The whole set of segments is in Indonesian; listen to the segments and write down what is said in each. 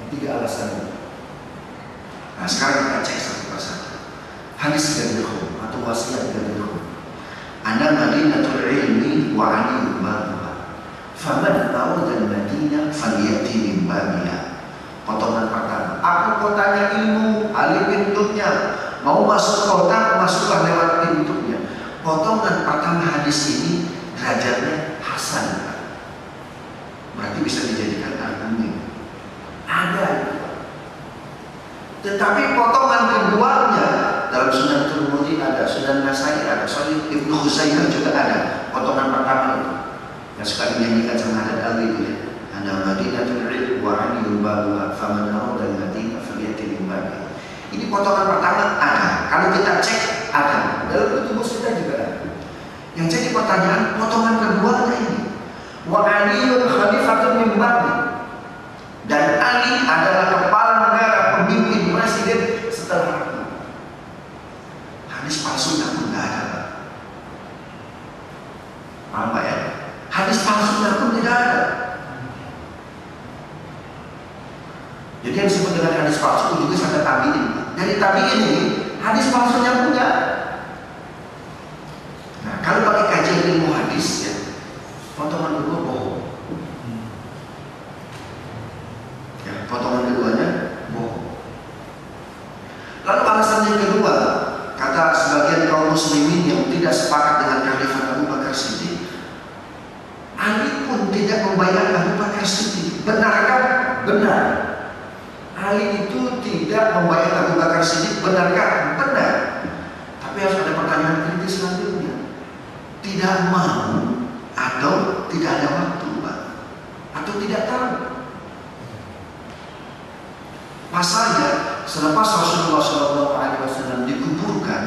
Tiga alasan. Nah sekarang kita cek satu persatu. Hadis Gadirhum atau wasiat Gadirhum. Ana madinatul ilmi wa ali babuha. Faman awda al-madinah falyati min babiha. Potongan pertama. Aku kotanya ilmu, ali pintunya. Mau masuk kota, masuklah lewat pintunya. Potongan pertama hadis ini derajatnya hasan. Berarti bisa dijadikan argumen. Ada. Tetapi potongan keduanya dalam Sunan Tirmidzi ada, Sunan Nasai ada, Sahih Ibnu Khuzaimah juga ada. Potongan pertama itu yang sekali nyanyikan sama Hadad Ali itu ya. Ana madinatul ilm wa aliyul babuha faman arada al-madinah falyati min babiha. Ini potongan pertama ada. Kalau kita cek ada. Dalam tubuh kita juga ada. Yang jadi pertanyaan potongan keduanya ini. Wa aliyul khalifatun min babiha. Dan Ali adalah kepala negara, pemimpin presiden setelah aku. Hadis palsunya pun tidak ada. Paham Pak ya? Hadis palsunya pun tidak ada. Jadi yang disebut dengan hadis palsu juga ada tabiin. Dari tabiin ini hadis palsunya pun tidak ada. Nah kalau pakai kajian ilmu hadis ya, potongan kedua bohong. Potongan keduanya bohong. Lalu alasan yang kedua, kata sebagian kaum muslimin yang tidak sepakat dengan khalifat Abu Bakar Siddiq, Ali pun tidak membayar Abu Bakar Siddiq. Benarkah? Benar. Ali itu tidak membayar Abu Bakar Siddiq. Benarkah? Benar. Tapi harus ada pertanyaan kritis selanjutnya. Tidak mau atau tidak ada waktu, Pak? Atau tidak tahu? Pasalnya selepas Rasulullah SAW dikuburkan,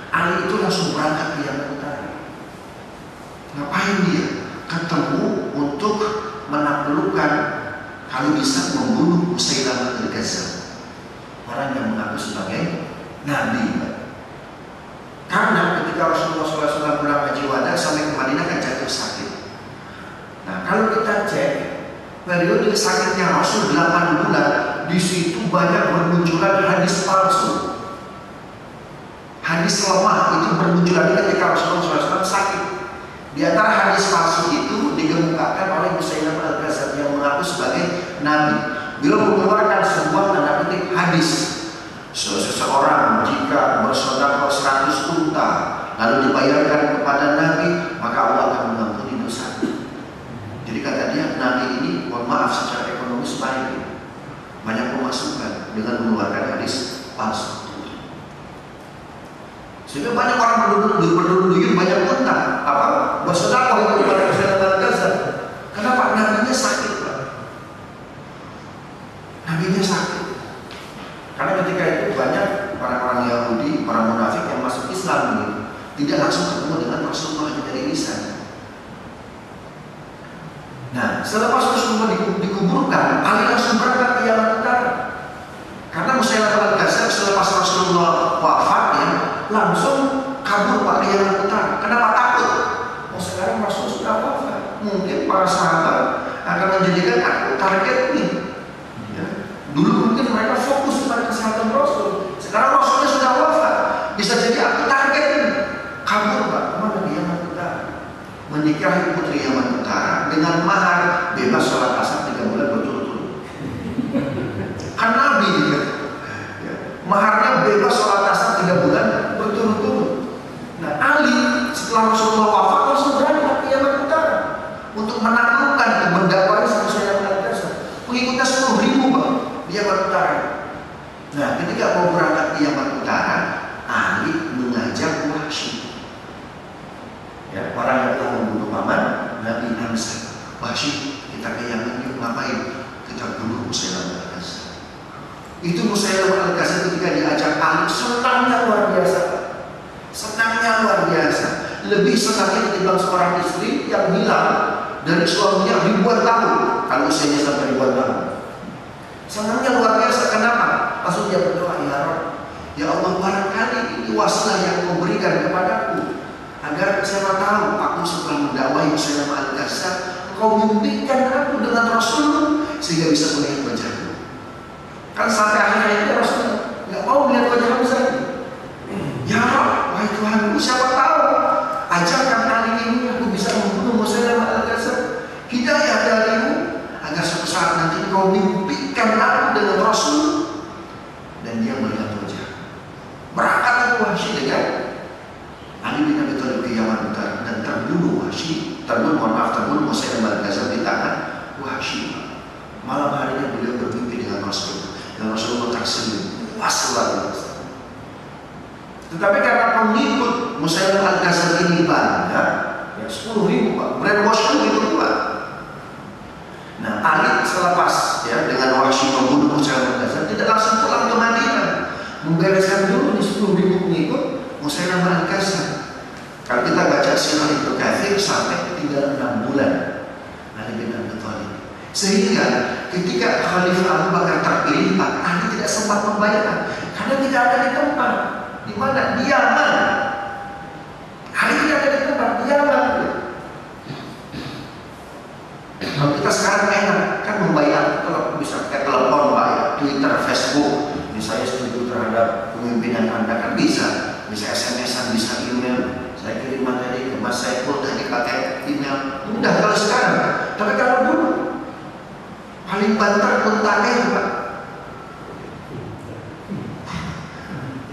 Ali itu langsung berangkat ke Yaman Utara. Ngapain dia? Ketemu untuk menaklukkan, kalau bisa membunuh Musailamah al-Kadzdzab, orang yang mengaku sebagai Nabi. Karena ketika Rasulullah SAW pulang haji wada sampai ke Madinah kan jatuh sakit. Nah kalau kita cek periode sakitnya Rasul 8 bulan, di situ banyak bermunculan hadis palsu. Hadis lemah itu bermunculan ketika Rasulullah SAW sakit. Di antara hadis palsu itu digemukakan oleh Musailamah al-Kadzdzab yang mengaku sebagai Nabi. Beliau mengeluarkan sebuah tanda petik hadis. Seseorang jika bersedekah 100 unta lalu dibayarkan kepada Nabi, maka Allah akan mengampuni dosa. Jadi kata dia, Nabi ini mohon maaf secara ekonomis baik, banyak pemasukan dengan mengeluarkan hadis palsu. Sehingga banyak orang berduyun banyak utang. Apa? Bersedekah itu kepada Musailamah al-Kadzdzab. Kenapa? Nabinya sakit, Pak. Nabinya sakit. Karena ketika itu banyak orang-orang Yahudi, orang munafik yang masuk Islam ini tidak langsung ketemu dengan Rasulullah dari lisan. Nah, selepas Rasulullah dikuburkan, Ali langsung berangkat ke Yaman Utara. Karena Musailamah al-Kadzdzab selepas Rasulullah wafat ya, langsung kabur Pak ke Yaman Utara. Kenapa takut? Oh sekarang Rasul sudah wafat, mungkin para sahabat akan menjadikan aku target nih. Ya. Dulu mungkin mereka fokus pada kesehatan Rasul. Sekarang Rasulnya sudah wafat, bisa jadi aku target nih. Kabur Pak, kemana di Yaman Utara? Menikahi putri Yaman Utara dengan mahar bebas sholat asar 3 bulan berturut-turut. Kan Nabi ya. Maharnya bebas sholat asar 3 bulan berturut-turut. Nah Ali setelah Rasulullah wafat langsung berangkat ke Yaman Utara untuk menaklukkan dan mendakwai Musailamah al-Kadzdzab. Pengikutnya 10.000 Pak di Yaman Utara. Nah ketika mau berangkat ke Yaman Utara, Ali mengajak Wahsy. Ya, orang yang telah membunuh paman Nabi Hamzah. Wahsy, kita ke Yaman yuk, ngapain? Kita bunuh Musailamah al-Kadzdzab. Itu Musailamah al-Kadzdzab ketika diajak Ali, senangnya luar biasa. Senangnya luar biasa. Lebih senangnya ketimbang seorang istri yang hilang dari suaminya ribuan tahun, kalau usianya sampai ribuan tahun. Senangnya luar biasa. Kenapa? Langsung dia berdoa, ya Rabb, ya Allah, barangkali ini wasilah yang kau berikan kepadaku, agar saya tahu aku setelah mendakwai Musailamah al-Kadzdzab, kau mimpikan aku dengan Rasul sehingga bisa melihat wajahmu. Kan sampai akhir hayatnya Rasul nggak mau melihat wajah Hamzah. Ya Rabb, wahai Tuhanku, siapa tahu ajarkan Ali ini aku bisa membunuh Musailamah al-Kadzdzab. Hidayah darimu agar suatu saat nanti kau mimpikan aku dengan Rasul dan dia melihat wajah. Berangkat aku Wahsy dengan Ali bin Abi Thalib ke Yaman dan terbunuh terbunuh Musailamah al-Kadzdzab di tangan Wahsy. Malam harinya beliau bermimpi dengan Rasul dan Rasulullah tersenyum puas luar biasa. Tetapi karena pengikut Musailamah al-Kadzdzab ini banyak, ya 10.000 Pak, brainwash itu kuat. Nah, Ali selepas ya dengan Wahsy membunuh Musailamah al-Kadzdzab tidak langsung pulang ke Madinah, membereskan dulu di 10.000 pengikut Musailamah al-Kadzdzab. Kalau kita baca sirah Ibnu Katsir sampai tinggal 6 bulan Ali bin Abi Thalib. Sehingga ketika Khalifah Abu Bakar terpilih, Pak, Ali tidak sempat membayar karena tidak ada di tempat. Di mana? Di Yaman. Ali tidak ada di tempat, di Yaman. Kalau kita sekarang enak kan membayar, kalau bisa kayak telepon, bayar Twitter, Facebook. Misalnya setuju terhadap pemimpinan Anda kan bisa SMS-an, bisa email. Saya kirim materi ke Mas Saiful tadi pakai email. Mudah kalau sekarang. Tapi kalau dulu paling banter Untaker, Pak.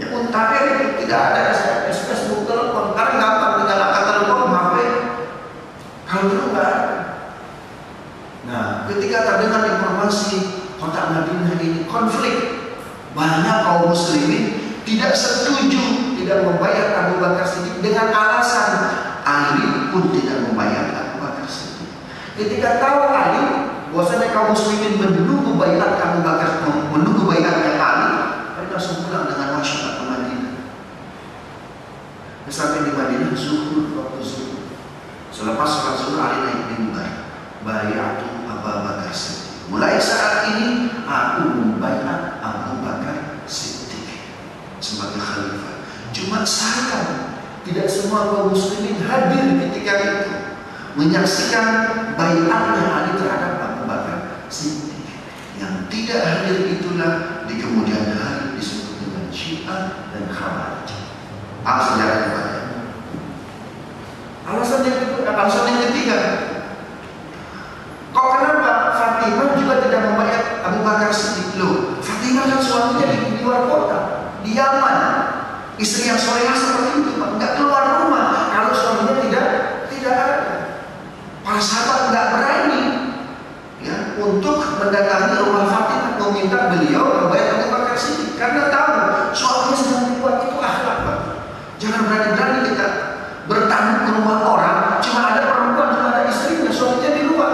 Ya Untaker itu tidak ada SMS, Facebook, telepon. Karena gampang tinggal angkat telepon, HP. Kalau dulu nggak ada. Nah, ketika terdengar informasi kota Madinah ini konflik, banyak kaum muslimin tidak setuju, tidak membayar Abu Bakar Siddiq dengan alasan Ali pun tidak membayar Abu Bakar Siddiq. Ketika tahu Ali bahwasanya kaum muslimin menunggu baiat Abu Bakar, menunggu baiatnya Ali, mereka langsung pulang dengan masyarakat ke Madinah. Sampai di Madinah zuhur, waktu zuhur. Selepas sholat zuhur Ali naik mimbar, baiatu Abu Bakar Siddiq. Mulai saat ini aku membaiat Abu Bakar Siddiq sebagai khalifah. Cuma sayang tidak semua kaum muslimin hadir ketika itu menyaksikan baiatnya Ali terhadap Abu Bakar Siddiq. Yang tidak hadir itulah di kemudian hari disebut dengan Syiah dan Khawarij. Apa sejarahnya Pak? Alasan yang ketiga, kok kenapa Fatimah juga tidak membayar Abu Bakar Siddiq? Loh, Fatimah kan suaminya di luar kota, di Yaman. Istri yang solehah seperti itu, Pak, nggak keluar rumah kalau suaminya tidak ada. Para sahabat nggak berani ya untuk mendatangi rumah Fatimah meminta beliau membayar Abu Bakar Siddiq karena tahu suaminya sedang dibuat. Itu akhlak, Pak. Jangan berani-berani kita bertamu ke rumah orang, cuma ada perempuan, cuma ada istrinya, suaminya di luar.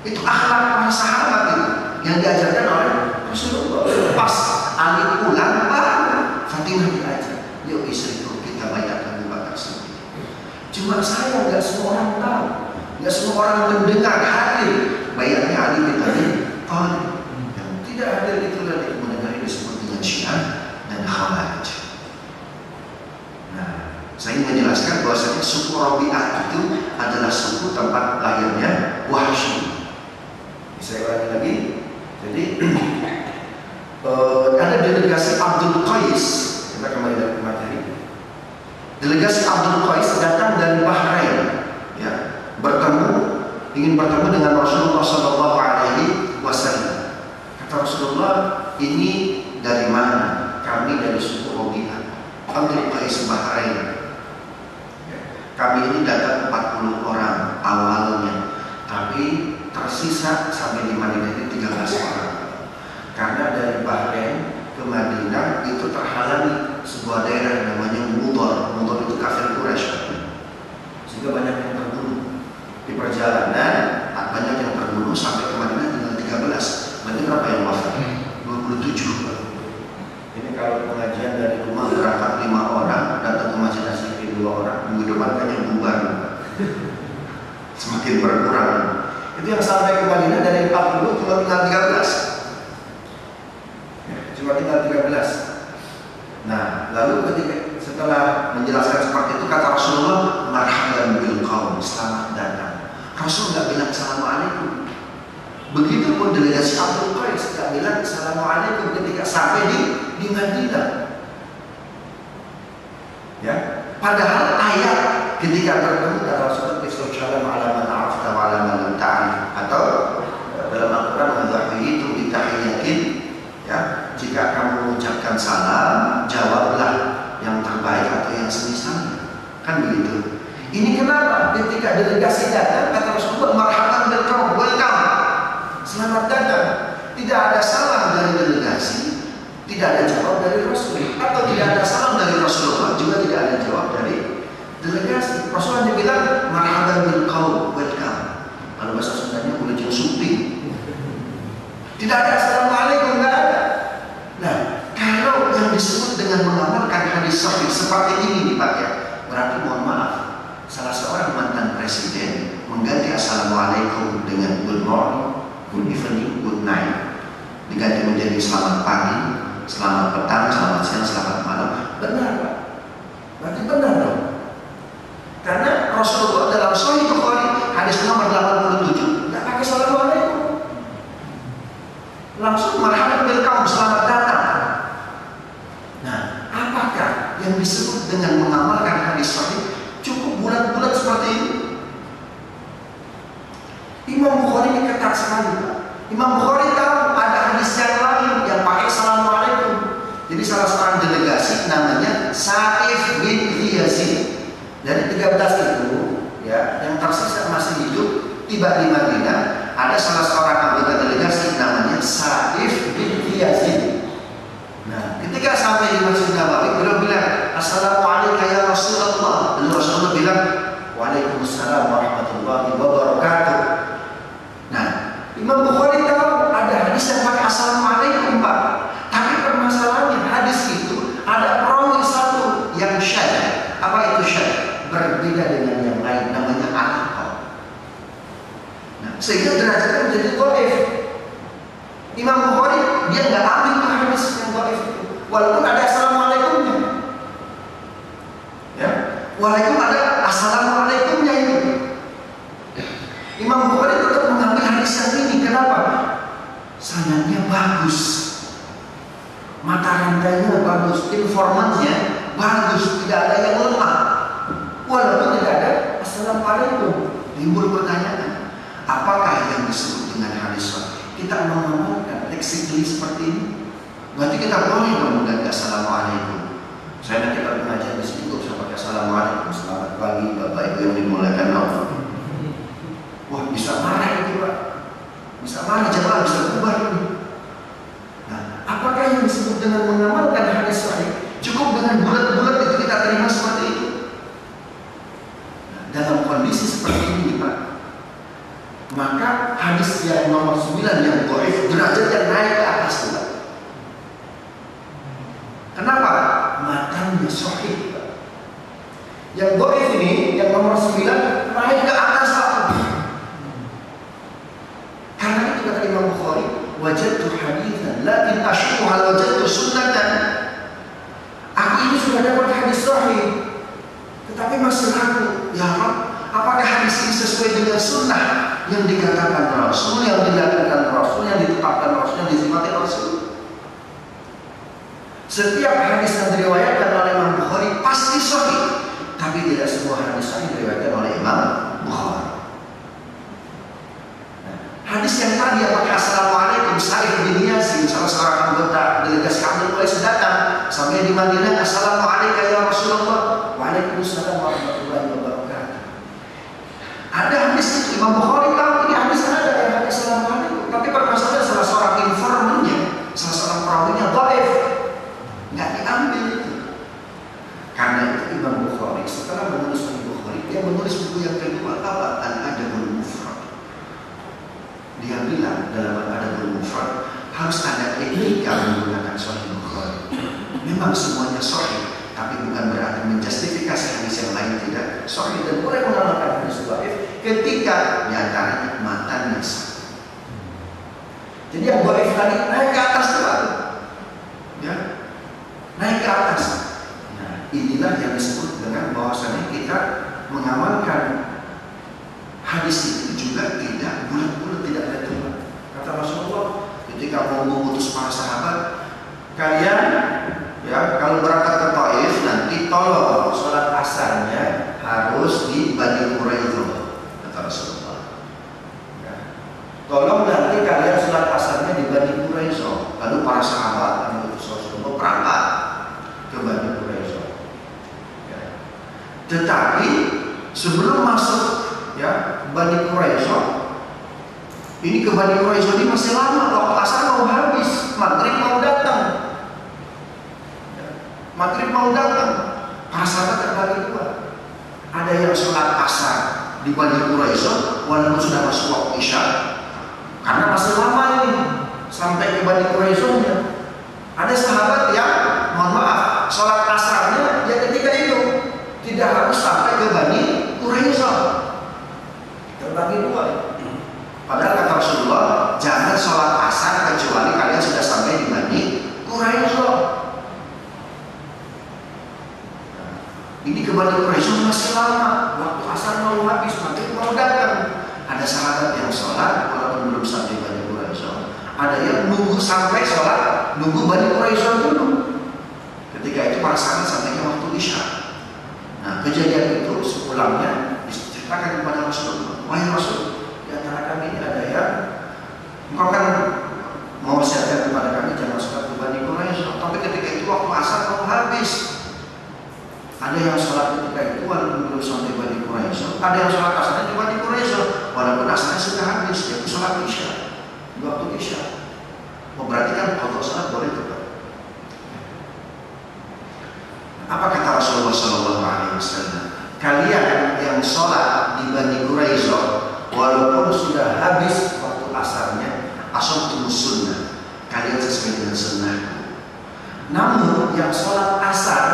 Itu akhlak para sahabat itu yang diajarkan oleh Rasulullah. Pas Ali pulang, Fatimah diajak, yuk istriku kita bayar Abu Bakar Siddiq. Cuma saya nggak semua orang tahu, nggak semua orang mendengar hadir bayarnya Ali bin Abi Thalib. Yang tidak hadir itu dari kemudian hari disebut dengan Syiah dan Khawarij. Nah, saya ingin menjelaskan bahwasanya suku Rabi'ah itu adalah suku tempat lahirnya Wahsy. Saya ulangi lagi. Jadi ada delegasi Abdul Qais. Kita kembali dari materi. Delegasi Abdul Qais datang dari Bahrain, ya, ingin bertemu dengan Rasulullah Shallallahu Alaihi Wasallam. Kata Rasulullah, ini dari mana? Kami dari suku Rabi'ah. Abdul Qais Bahrain. Ya, kami ini datang 40 orang awalnya, tapi tersisa sampai di Madinah ini 13 orang. Karena dari Bahrain ke Madinah itu terhalangi sebuah daerah namanya Mudar. Mudar itu kafir Quraisy, sehingga banyak yang terbunuh di perjalanan. Banyak yang terbunuh sampai ke Madinah tinggal 13. Berarti berapa yang wafat? 27. Ini kalau pengajian dari rumah berangkat 5 orang, datang ke masjid asli 2 orang, minggu depan kan yang bubar, semakin berkurang. Itu yang sampai ke Madinah dari 40 cuma tinggal 13. Cuma tinggal 13. Nah, lalu ketika setelah menjelaskan seperti itu, kata Rasulullah, marhaban bil qaum, selamat datang. Rasul nggak bilang assalamualaikum. Begitu pun delegasi Abdul Qais tidak bilang Assalamualaikum ketika sampai di Madinah. Ya, padahal ayat ketika bertemu dalam surat Al-Salam ala man arafta wa ala man lam ta'rif, atau dalam Al-Quran itu bitahiyatin, ya, jika kamu mengucapkan salam jawablah yang terbaik atau yang semisalnya, kan begitu. Ini kenapa ketika delegasi datang kata Rasulullah marhaban bil qaum, welcome, selamat datang. Tidak ada salam dari delegasi, tidak ada jawab dari Rasul, atau tidak ada salam dari Rasulullah, juga tidak ada jawab dari delegasi. Rasulullah dibilang marhaban bil qaum, welcome. Kalau bahasa Sundanya ulujeng suping. Tidak ada assalamualaikum, nggak ada. Nah, kalau yang disebut dengan mengamalkan hadis sahih seperti ini Pak, ya, berarti mohon maaf, salah seorang mantan presiden mengganti assalamualaikum dengan good morning, good evening, good night, diganti menjadi selamat pagi, selamat petang, selamat siang, selamat malam. Benar Pak? Berarti benar dong. Karena Rasulullah dalam Sahih Bukhari hadis nomor 87 nggak pakai assalamualaikum, langsung marhaban bil qaum, selamat datang. Nah, apakah yang disebut dengan mengamalkan hadis sahih cukup bulat-bulat seperti ini? Imam Bukhari ini ketat sekali Pak. Imam Bukhari tahu ada hadis yang lain yang pakai assalamualaikum. Jadi salah seorang delegasi namanya Sa'if bin Yazid dari 13 itu, ya, yang tersisa masih hidup, tiba di Madinah. Ada salah seorang anggota delegasi namanya Sa'if bin Yazid. Nah, ketika sampai di Masjid Nabawi, beliau bilang, Assalamualaikum ya Rasulullah. Dan Rasulullah bilang, Waalaikumsalam warahmatullahi wabarakatuh. Nah, Imam Bukhari tahu ada hadis yang pakai Assalamualaikum Pak. Tapi permasalahannya hadis itu ada perawi satu yang syadz. Apa itu syadz? Berbeda dengan yang lain, namanya al-qaul. Nah, sehingga derajatnya menjadi dhaif. Imam Bukhari dia nggak ambil tuh hadis yang dhaif itu, walaupun ada assalamualaikumnya. Ya, walaupun ada assalamualaikumnya itu, Imam Bukhari tetap mengambil hadis yang ini. Kenapa? Sanadnya bagus, mata rantainya bagus, informannya bagus, tidak ada yang lemah. Walaupun tidak ada assalamualaikum, timbul pertanyaan, apakah yang disebut dengan hadis sahih kita mengamalkan lexically seperti ini? Berarti kita boleh menggunakan assalamualaikum. Saya nanti kalau pengajian di sini saya pakai assalamualaikum, selamat pagi Bapak Ibu yang dimuliakan Allah. Wah, bisa marah itu Pak, bisa marah, jemaah bisa bubar ini. Nah, apakah yang disebut dengan mengamalkan hadis sahih cukup dengan bulat-bulat itu kita terima seperti itu? Dalam kondisi seperti ini Pak, maka hadis yang nomor 9 yang dhaif derajatnya naik ke atas Pak. Kenapa? Matanya sahih Pak. Yang dhaif ini yang nomor 9 naik ke atas Pak. Karena itu kata Imam Bukhari, wajadtu haditsan lakin asyku hal wajadtu sunnatan. Aku ini sudah dapat hadis sahih, tetapi masih ragu. Ya Rabb, apakah hadis ini sesuai dengan sunnah yang dikatakan Rasul, yang dilakukan Rasul, yang ditetapkan Rasul, yang disifati Rasul? Setiap hadis yang diriwayatkan oleh Imam Bukhari pasti sahih, tapi tidak semua hadis sahih diriwayatkan oleh Imam Bukhari. Nah, hadis yang tadi yang pakai assalamualaikum, Sa'if bin Yazid, salah seorang anggota delegasi Abdul Qais datang sampai di Madinah, assalamualaikum ya Rasulullah. Waalaikumsalam warahmatullahi wabarakatuh. Ada hadis itu, Imam Bukhari tahu ini hadis ada yang pakai assalamualaikum, tapi permasalahan salah seorang informannya, salah seorang perawinya dhaif, nggak diambil itu. Karena itu Imam Bukhari setelah menulis Sahih Bukhari, dia menulis buku yang kedua apa? Al-Adabul Mufrad. Dia bilang dalam Al-Adabul Mufrad harus ada etika menggunakan Sahih Bukhari. Memang semuanya sahih, tapi bukan berarti menjustifikasi hadis yang lain tidak sahih, dan boleh mengamalkan hadis dhaif ketika nyatanya matanya sah. Jadi yang dhaif tadi naik ke atas tuh, ya, naik ke atas. Nah, inilah yang disebut dengan bahwasanya kita mengamalkan hadis itu juga tidak bulat-bulat, tidak ada tuh. Kata Rasul ketika mau mengutus para sahabat, kalian ya kalau berangkat ke Taif nanti tolong sholat asarnya harus di Bani Quraidah, kata Rasulullah. Ya. Tolong nanti kalian sholat asarnya di Bani Quraidah. Lalu para sahabat yang mengutus Rasulullah berangkat ke Bani Quraidah. Ya. Tetapi sebelum masuk ya Bani Quraidah, ini ke Bani Quraidah ini masih lama, waktu asar mau habis, maghrib mau datang. Maghrib mau datang, para sahabat terbagi dua. Ada yang sholat asar di Bani Quraidah walaupun sudah masuk waktu isya, karena masih lama ini sampai ke Bani Quraidah-nya. Ada sahabat yang, mohon maaf, sholat asarnya ya ketika itu, tidak harus sampai ke Bani Quraidah. Terbagi dua. Padahal kata Rasulullah, jangan sholat asar kecuali kalian sudah sampai di Bani Quraidah. Ini ke Bani Quraidah masih lama, waktu asar mau habis, maghrib mau datang. Ada sahabat yang sholat walaupun belum sampai Bani Quraidah. Ada yang nunggu sampai sholat, nunggu Bani Quraidah dulu. Ketika itu para sahabat sampai ke waktu isya. Nah, kejadian itu sepulangnya diceritakan kepada Rasulullah. Wahai Rasul, di antara kami ini ada yang engkau kan mau wasiatkan kepada kami jangan sholat di Bani Quraidah, tapi ketika itu waktu asar mau habis. Ada yang sholat ketika itu walaupun belum sampai Bani Quraidah, ada yang sholat asarnya di Bani Quraidah walaupun asarnya sudah habis, yaitu sholat isya, di waktu isya. Berarti kan kalau sholat boleh tetap. Apa kata Rasulullah SAW? Kalian yang sholat di Bani Quraidah walaupun sudah habis waktu asarnya, asabtumus sunnah, kalian sesuai dengan sunnah. Namun yang sholat asar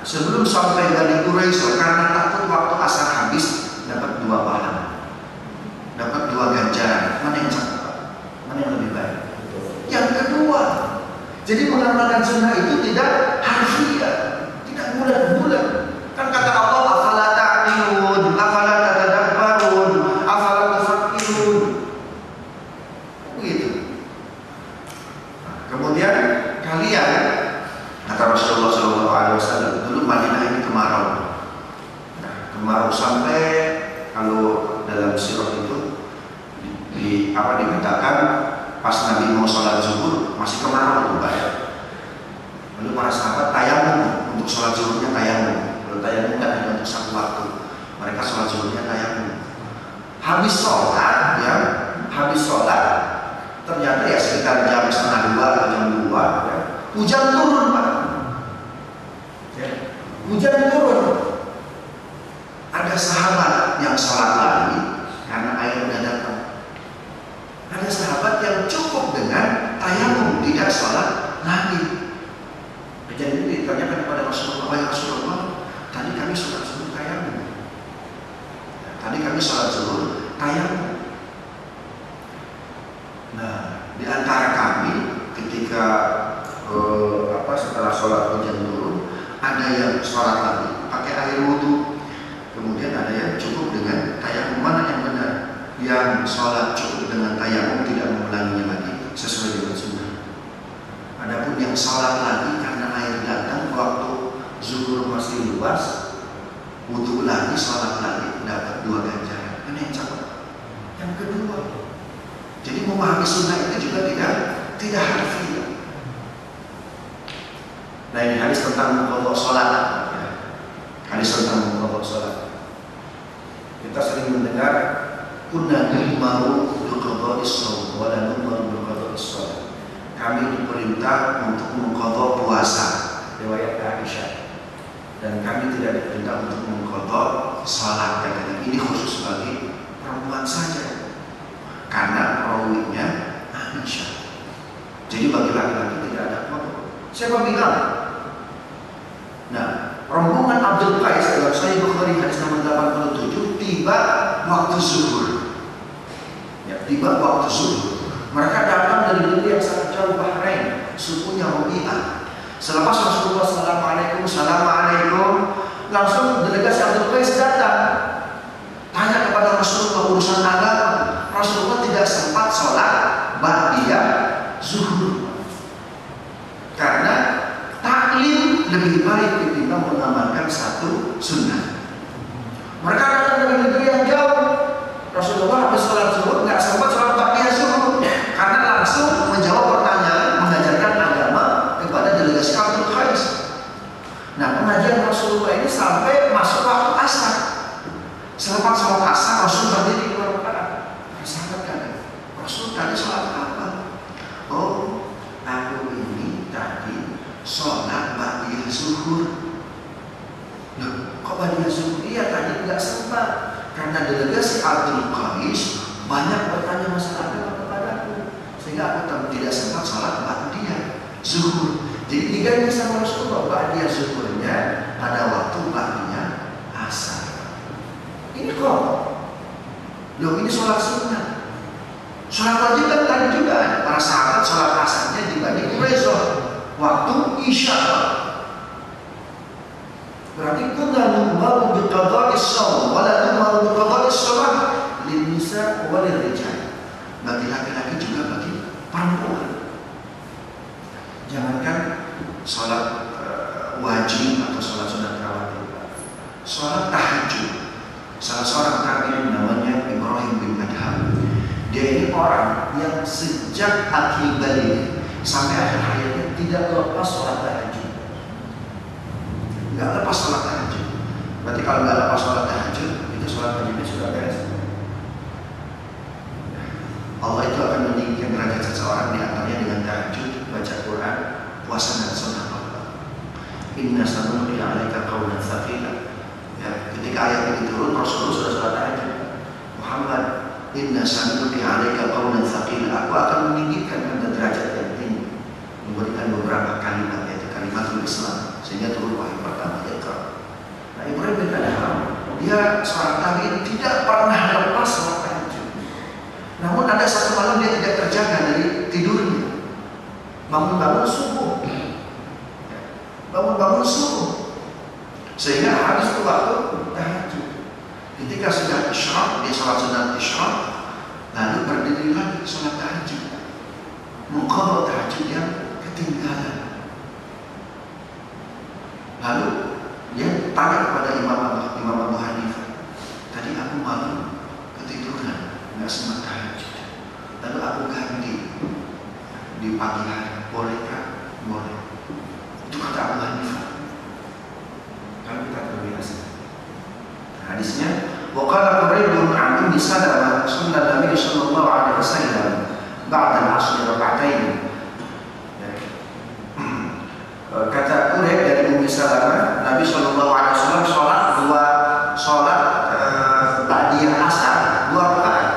sebelum sampai Bani Quraidah karena takut waktu asar habis, dapat dua pahala, dapat dua ganjaran. Mana yang cakep? Mana yang lebih baik? Yang kedua. Jadi mengamalkan sunnah itu tidak harfiah, tidak bulat-bulat. Kan kata Allah, afala ta'qilun, afala tatadabbarun, afala tufakkirun. Begitu. Kemudian kalian, kata Rasulullah SAW, dulu Madinah ini kemarau. Nah, kemarau sampai kalau dalam sirah itu dikatakan pas Nabi mau sholat zuhur masih kemarau tuh banyak. Lalu para sahabat tayamum untuk sholat zuhurnya tayamum. Kalau tayamum kan hanya untuk satu waktu, mereka sholat zuhurnya tayamum. Habis sholat ternyata ya sekitar jam 1:30 atau jam 2 ya, hujan turun Pak. Hujan turun. Ada sahabat yang sholat lagi karena air sudah datang. Ada sahabat yang cukup dengan tayamum, tidak sholat lagi. Kejadian ini ditanyakan kepada Rasulullah, wahai Rasulullah, tadi kami sholat zuhur tayamum. Tadi kami sholat zuhur tayamum. Nah, di antara kami ketika setelah sholat hujan turun, ada yang sholat lagi pakai air wudhu, kemudian ada yang cukup dengan tayamum. Mana yang benar? Yang sholat cukup dengan tayamum tidak mengulanginya lagi sesuai dengan sunnah. Adapun yang sholat lagi karena air datang waktu zuhur masih luas, wudhu lagi, sholat lagi, dapat dua ganjaran. Ini yang cakep. Yang kedua, jadi memahami sunnah itu juga tidak harfiah. Nah, ini hadis tentang mengqadha sholat. Ya. Hadis tentang mengqadha sholat. Kita sering mendengar kunna nu'maru biqadha'is shaum wa la nu'maru biqadha'is shalat. Kami diperintah untuk mengqadha puasa, riwayat Aisyah. Dan kami tidak diperintah untuk mengqadha salat. Ini khusus bagi perempuan saja. Karena rawinya Aisyah. Jadi bagi laki-laki tidak ada qadha. Siapa bilang? Nah, rombongan Abdul Qais dalam Sahih Bukhari hadis nomor 87 tiba waktu zuhur. Ya, tiba waktu zuhur. Mereka datang dari negeri yang sangat jauh, Bahrain, sukunya Rubi'ah. Selepas Rasulullah Assalamualaikum, langsung delegasi Abdul Qais datang. Tanya kepada Rasulullah urusan agama. Rasulullah tidak sempat sholat ba'diyah zuhur. Karena taklim lebih baik ketimbang mengamalkan satu sunnah. Mereka datang dari negeri yang jauh. Rasulullah habis sholat zuhur nggak sempat sholat ba'diyah zuhur karena langsung menjawab pertanyaan, mengajarkan agama kepada delegasi Abdul Qais. Nah, pengajian Rasulullah ini sampai masuk waktu asar. Selepas sholat asar, Rasul berdiri di luar perkara. Sahabat kata, Rasul tadi sholat apa? Oh, aku ini tadi sholat ba'diyah zuhur. Loh, kok ba'diyah zuhur? Iya, tadi nggak sempat karena delegasi Abdul Qais banyak bertanya masalah agama kepadaku, sehingga aku tidak sempat sholat ba'diyah zuhur. Jadi diganti sama Rasulullah, ba'diyah zuhurnya pada waktu ba'diyah asar. Ini kok, loh ini sholat sunnah. Sholat wajib kan tadi juga para sahabat sholat asarnya di Bani Quraisyah waktu isya. Berarti kunna nu'maru biqada'is shaum wa la nu'maru biqada'is shalah lin nisa wa lil rijal. Bagi laki-laki juga bagi perempuan. Jangankan sholat wajib atau sholat sunat rawatib, sholat tahajud. Salah seorang tabi'in namanya Ibrahim bin Adham. Dia ini orang yang sejak akhir balik sampai akhir hayatnya tidak lepas sholat tahajud. Nggak lepas sholat tahajud. Berarti kalau nggak lepas sholat tahajud, itu sholat wajibnya sudah beres. Allah itu akan meninggikan derajat seseorang di antaranya dengan tahajud, baca Quran, puasa dan sedekah. Inna sanulqi 'alaika qawlan tsaqila. Ya, ketika ayat ini turun, Rasulullah sudah sholat tahajud. Muhammad, inna sanulqi 'alaika qawlan tsaqila. Aku akan meninggikan pada derajat yang tinggi. Memberikan beberapa kalimat, yaitu kalimatul Islam, sehingga turun wahyu pertama Iqra. Nah, Ibrahim bin Adham, dia seorang tabi'in tidak pernah lepas sholat tahajud. Namun ada satu malam dia tidak terjaga dari tidurnya. Bangun-bangun subuh. Bangun-bangun subuh. Sehingga habis itu waktu tahajud. Ketika sudah isyraq, dia sholat sunat isyraq, lalu berdiri lagi sholat tahajud. Mengqadha tahajud yang ketinggalan. Lalu dia tanya kepada Imam Abu Hanifah, tadi aku malam ketiduran, nggak sempat tahajud. Lalu aku ganti di pagi hari, bolehkah? Boleh. Itu kata Abu Hanifah. Kalau kita terbiasa. Hadisnya, waqala Quraibun an Ummi Salamah, sunna Nabi sallallahu alaihi wasallam ba'da al-'asr rak'atain. Kata Quraib dari Ummi Salamah, Nabi sallallahu alaihi wasallam sholat ba'diyah asar 2 rakaat.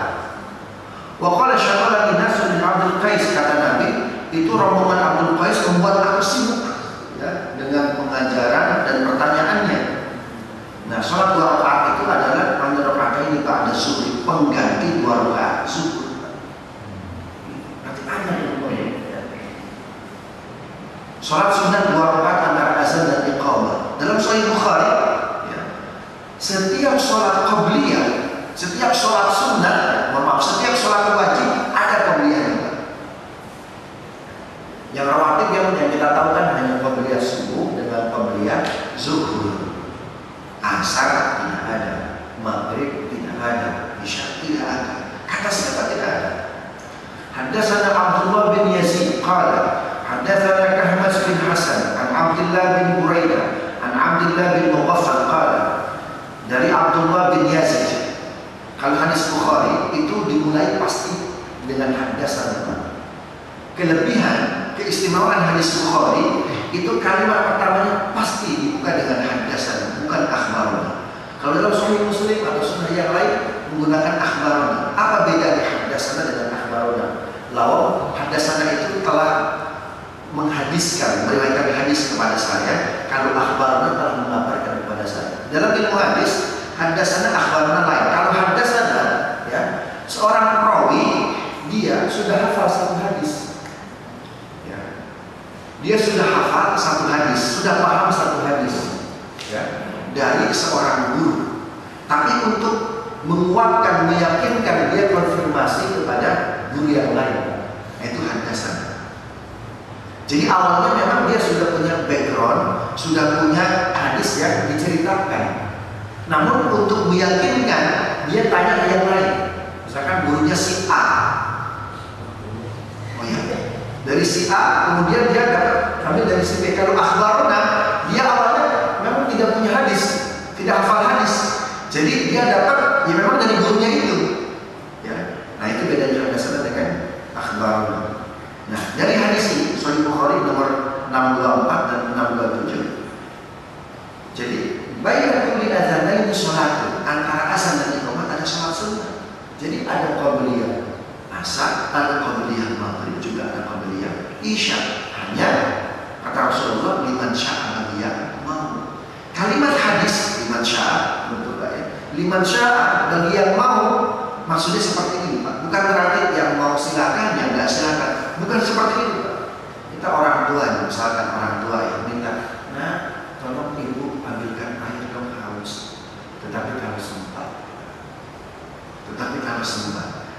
Wa qala syaghalani nasun min Abdul Qais, kata Nabi, itu rombongan Abdul Qais membuat aku sibuk ya, dengan pengajaran dan pertanyaannya. Nah, sholat 2 rakaat itu adalah rakaat ini ba'da zuhur, pengganti 2 rakaat zuhur. Berarti ada ya. Sholat sunat 2 rakaat antara azan dan iqamah. Dalam Sahih Bukhari, ya, setiap sholat qabliyah, setiap sholat sunat, setiap sholat wajib ada qabliyahnya. Yang rawatib yang kita tahu kan hanya qabliyah subuh dengan qabliyah zuhur. Asar tidak ada, maghrib tidak ada, isya tidak ada. Kata siapa tidak ada? Haddatsana Abdullah bin Yazid qala haddatsana Kahmas bin Hasan an Abdullah bin Buraidah an Abdullah bin Mughaffal qala, dari Abdullah bin Yazid. Kalau hadis Bukhari itu dimulai pasti dengan haddatsana. Kelebihan, keistimewaan hadis Bukhari itu kalimat pertamanya pasti dibuka dengan haddatsana, bukan akhbarana. Kalau dalam Sahih Muslim atau sunnah yang lain menggunakan akhbarana. Apa bedanya haddatsana dengan akhbarana? Lawan haddatsana itu telah menghadiskan, meriwayatkan hadis kepada saya. Kalau akhbarana telah mengabarkan kepada saya. Dalam ilmu hadis, haddatsana akhbarana lain. Kalau haddatsana, ya, seorang perawi dia sudah hafal satu hadis. Dia sudah hafal satu hadis, sudah paham satu hadis, ya, dari seorang guru. Tapi untuk menguatkan, meyakinkan, dia konfirmasi kepada guru yang lain. Itu haddatsana. Jadi awalnya memang dia sudah punya background, sudah punya hadis yang diceritakan. Namun untuk meyakinkan, dia tanya ke yang lain. Misalkan gurunya si A. Oh ya, dari si A, kemudian dia dapat ambil dari si B. Kalau akhbaruna, dia awalnya memang tidak punya hadis, tidak hafal hadis. Jadi dia dapat, ya memang dari gurunya itu. Ya, nah itu bedanya hadasana dengan akhbaruna. Nah, dari hadis ini, Sahih Bukhari nomor 624 dan 627. Jadi, bainatul adzanaini sholatu, antara azan dan iqamah ada salat sunnah. Jadi ada qabliyah asar, ada qabliyah maghrib, juga ada qabliyah isya. Hanya kata Rasulullah, liman sya'a bagi mau. Kalimat hadis liman sya'a, betul Pak ya? Liman sya'a bagi yang mau, maksudnya seperti ini Pak. Bukan berarti yang mau silakan, yang enggak silakan. Bukan seperti itu Pak. Kita orang tua, misalkan orang tua yang minta, nah tolong ibu ambilkan air dong, haus. Tetapi kalau sempat.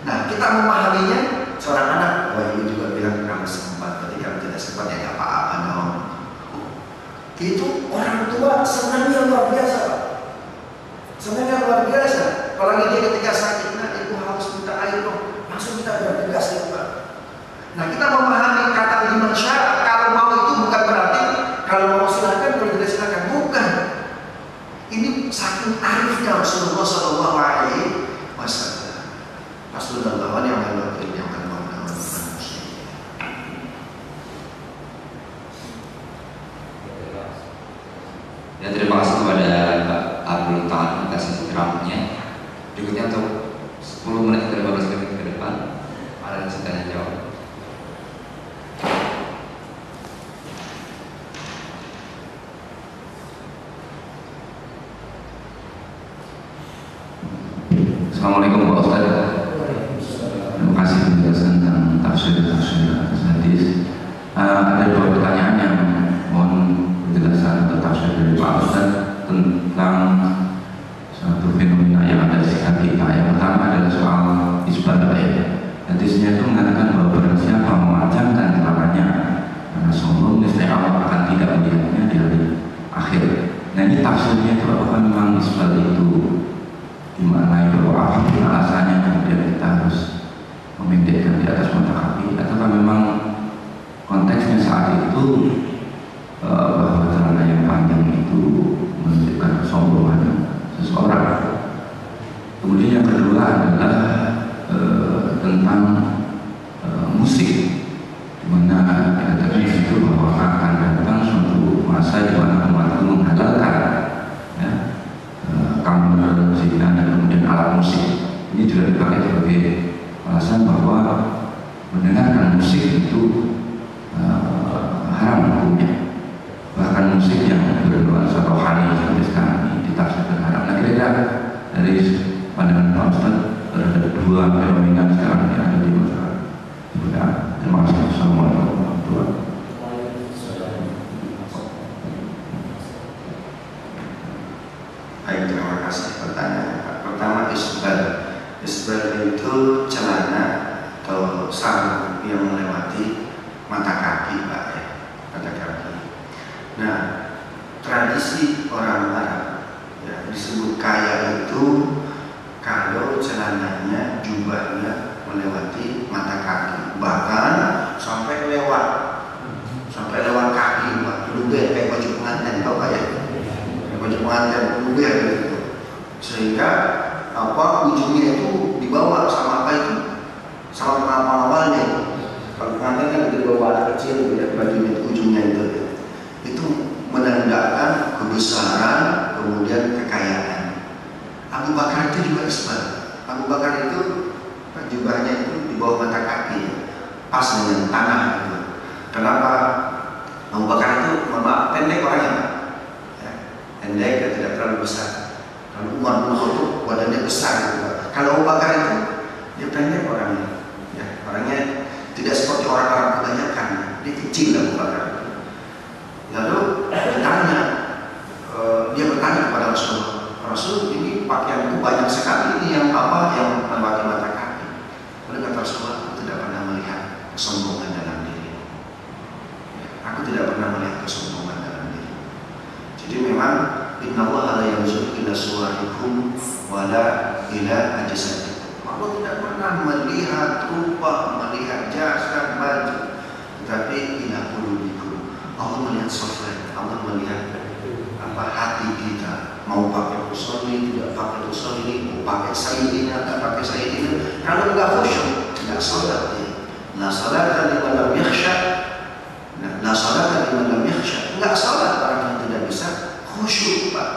Nah kita memahaminya, seorang anak, wah ibu juga bilang kalau sempat. Ketika tidak sempat ya nggak apa-apa dong. Itu orang tua senangnya luar biasa Pak. Senangnya luar biasa. Apalagi dia ketika sakit, nah ibu harus minta air dong, langsung kita bergegas ya Pak. Nah kita memahami kata liman sya'a, kalau mau itu bukan berarti kalau mau silakan, kalau tidak silakan, bukan. Ini saking arifnya Rasulullah Shallallahu Alaihi Wasallam. Rasulullah yang wakil yang ya, terima kasih kepada Pak Abdul Ta'ala atas ceramahnya. Berikutnya untuk 10 menit ke 15 menit ke depan ada yang tanya jawab. Assalamualaikum Pak Ustaz. Terima kasih penjelasan tentang tafsir atas hadis. Ada 2 pertanyaan yang mohon penjelasan atau tafsir dari Pak Ustaz tentang suatu fenomena yang ada di sekitar kita. Yang pertama adalah soal isbat ya. Hadisnya itu mengatakan bahwa barang siapa memacamkan celananya karena sombong, niscaya Allah akan tidak melihatnya di hari akhir. Nah ini tafsirnya itu apakah memang isbat itu dimaknai bahwa apapun alasannya kemudian kita harus memendekkan di atas mata kaki, ataukah memang konteksnya saat itu bahwa celana yang panjang itu menunjukkan kesombongan seseorang. Kemudian yang kedua adalah tentang musik, di mana dikatakan di situ bahwa akan datang suatu masa di mana umat itu menghalalkan ya, kamar, zina dan kemudian alat musik. Ini juga dipakai sebagai alasan bahwa mendengarkan musik itu haram hukumnya. Bahkan musik yang bernuansa rohani sampai sekarang ini ditafsirkan haram. Nah kira-kira dari pandangan Pak Ustaz terhadap 2 fenomena sekarang yang ada di masyarakat. Terima kasih. Assalamualaikum warahmatullahi wabarakatuh. Baik, terima kasih pertanyaan. Pertama, isbal itu celana atau sarung yang melewati mata kaki Pak ya, mata kaki. Nah, tradisi orang Arab ya, disebut kaya itu kalau celananya, jubahnya melewati mata kaki, bahkan sampai lewat kaki Pak. Luber kayak baju pengantin, tau Pak ya? Baju pengantin luber gitu. Sehingga ujungnya itu dibawa sama apa itu? Sama pengawalnya. Kalau pengantin kan itu dibawa anak kecil gitu ya, bajunya ujungnya itu. Itu menandakan kebesaran, kemudian kekayaan. Abu Bakar itu juga isbal. Abu Bakar itu jubahnya itu di bawah mata kaki, pas dengan tanah gitu. Kenapa? Abu Bakar itu pendek orangnya Pak. Ya, pendek dan tidak terlalu besar. Kalau Umar bin Khattab badannya besar gitu Pak. Kalau Abu Bakar itu dia pendek orangnya. Ya, orangnya tidak seperti orang-orang kebanyakan. Dia kecil Abu Bakar. Lalu dia bertanya kepada Rasulullah, Rasul ini pakaian itu banyak sekali, ini yang apa yang melewati mata kaki. Oleh kata Rasulullah, tidak pernah melihat kesombongan dalam diri. Ya, suwarikum wala ila ajsadikum. Allah tidak pernah melihat rupa, melihat jasad, baju, tetapi ila qulubikum. Allah melihat software, Allah melihat hati kita. Mau pakai usolli, tidak pakai usolli, mau pakai sayyidina, tidak pakai sayyidina. Kalau nggak khusyuk, nggak salat dia. La salata liman lam yakhsha. La salata liman lam yakhsha. Nggak salat orang yang tidak bisa khusyuk, Pak.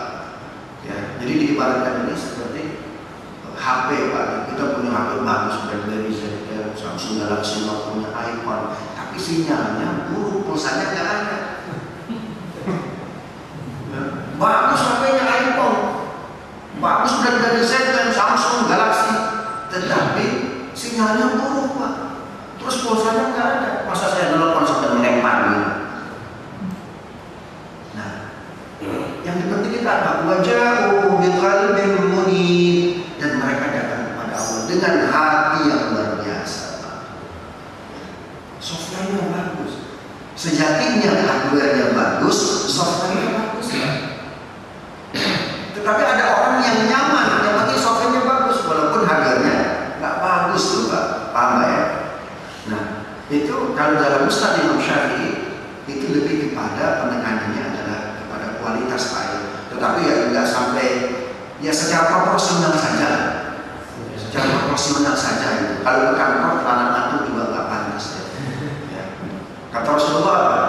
Ya, jadi diibaratkan ini seperti HP, Pak. Kita punya HP bagus, BlackBerry, ZTE, Samsung Galaxy Note, punya iPhone, tapi sinyalnya buruk, pulsanya nggak ada. Bagus HP-nya iPhone, bagus dari ZTE, Samsung Galaxy, tetapi sinyalnya buruk, Pak. Terus pulsanya nggak ada. Masa saya nelfon sampai melempar gitu? Nah, yang penting kita apa? Waja'u biqalbin munib, dan mereka datang kepada Allah dengan hati yang luar biasa, Pak. Software-nya bagus. Sejatinya hardware-nya bagus, software-nya bagus, Pak. Tetapi ada orang yang nyaman, yang penting software-nya bagus, walaupun hardware-nya nggak bagus tuh, Pak. Paham ya? Nah, itu kalau dalam Musnad Imam Syafi'i itu lebih kepada penekanannya adalah kepada kualitas Pak. Tetapi ya tidak sampai, ya secara proporsional saja. Secara proporsional saja itu. Kalau ke kantor anak mantu juga nggak pantas ya. Ya. Kata Rasulullah apa?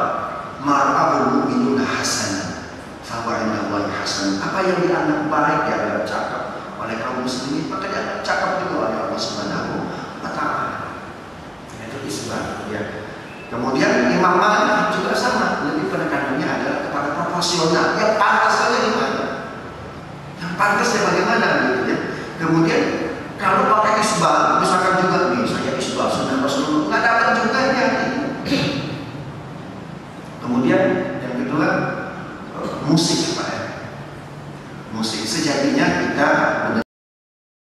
Mar'abul mu'minuna hasanah, fahuwa indallahi hasanah. Apa yang dianggap baik ya dalam cakap oleh kaum muslimin, maka dianggap cakap juga oleh Allah Subhanahu wa Ta'ala. Itu isbat ya. Kemudian Imam Malik juga sama, lebih penekanannya adalah kepada proporsional. Yang pantas saja di mana? Yang pantasnya bagaimana gitu ya. Kemudian kalau pakai isbat, misalkan juga nih saya isbat sunnah Rasulullah, nggak dapat juga ya. Kemudian yang kedua musik, Pak.